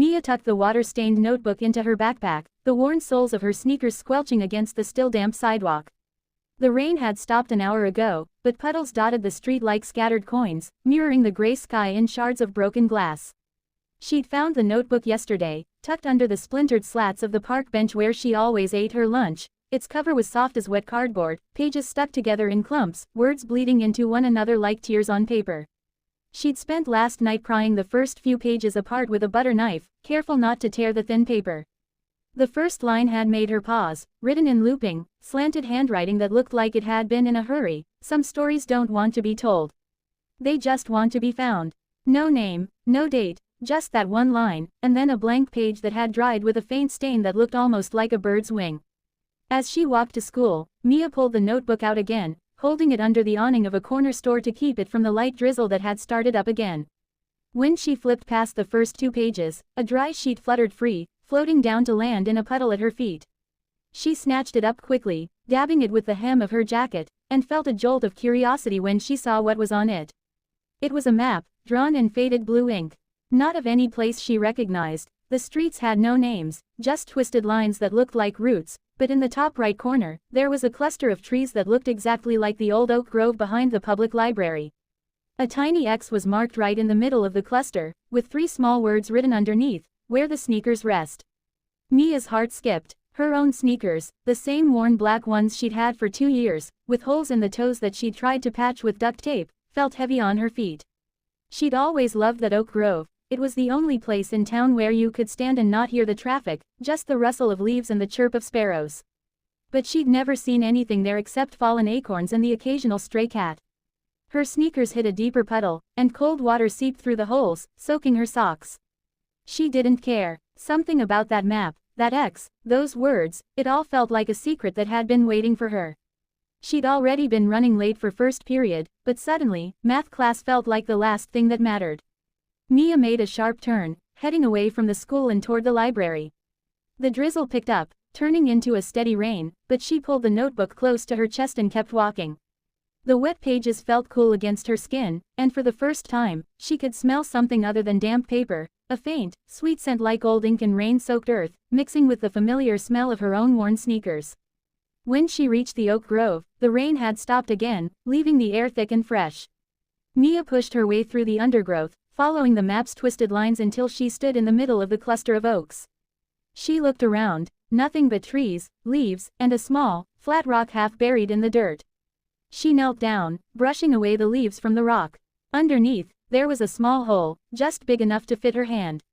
Mia tucked the water-stained notebook into her backpack, the worn soles of her sneakers squelching against the still damp sidewalk. The rain had stopped an hour ago, but puddles dotted the street like scattered coins, mirroring the gray sky in shards of broken glass. She'd found the notebook yesterday, tucked under the splintered slats of the park bench where she always ate her lunch. Its cover was soft as wet cardboard, pages stuck together in clumps, words bleeding into one another like tears on paper. She'd spent last night prying the first few pages apart with a butter knife, careful not to tear the thin paper. The first line had made her pause, written in looping, slanted handwriting that looked like it had been in a hurry. Some stories don't want to be told. They just want to be found. No name, no date, just that one line, and then a blank page that had dried with a faint stain that looked almost like a bird's wing. As she walked to school, Mia pulled the notebook out again, holding it under the awning of a corner store to keep it from the light drizzle that had started up again. When she flipped past the first 2 pages, a dry sheet fluttered free, floating down to land in a puddle at her feet. She snatched it up quickly, dabbing it with the hem of her jacket, and felt a jolt of curiosity when she saw what was on it. It was a map, drawn in faded blue ink. Not of any place she recognized. The streets had no names, just twisted lines that looked like roots, but in the top right corner, there was a cluster of trees that looked exactly like the old oak grove behind the public library. A tiny X was marked right in the middle of the cluster, with 3 small words written underneath, "Where the sneakers rest." Mia's heart skipped. Her own sneakers, the same worn black ones she'd had for 2 years, with holes in the toes that she'd tried to patch with duct tape, felt heavy on her feet. She'd always loved that oak grove. It was the only place in town where you could stand and not hear the traffic, just the rustle of leaves and the chirp of sparrows. But she'd never seen anything there except fallen acorns and the occasional stray cat. Her sneakers hit a deeper puddle, and cold water seeped through the holes, soaking her socks. She didn't care. Something about that map, that X, those words, it all felt like a secret that had been waiting for her. She'd already been running late for first period, but suddenly, math class felt like the last thing that mattered. Mia made a sharp turn, heading away from the school and toward the library. The drizzle picked up, turning into a steady rain, but she pulled the notebook close to her chest and kept walking. The wet pages felt cool against her skin, and for the first time, she could smell something other than damp paper, a faint, sweet scent like old ink and rain-soaked earth, mixing with the familiar smell of her own worn sneakers. When she reached the oak grove, the rain had stopped again, leaving the air thick and fresh. Mia pushed her way through the undergrowth, following the map's twisted lines until she stood in the middle of the cluster of oaks. She looked around, nothing but trees, leaves, and a small, flat rock half buried in the dirt. She knelt down, brushing away the leaves from the rock. Underneath, there was a small hole, just big enough to fit her hand.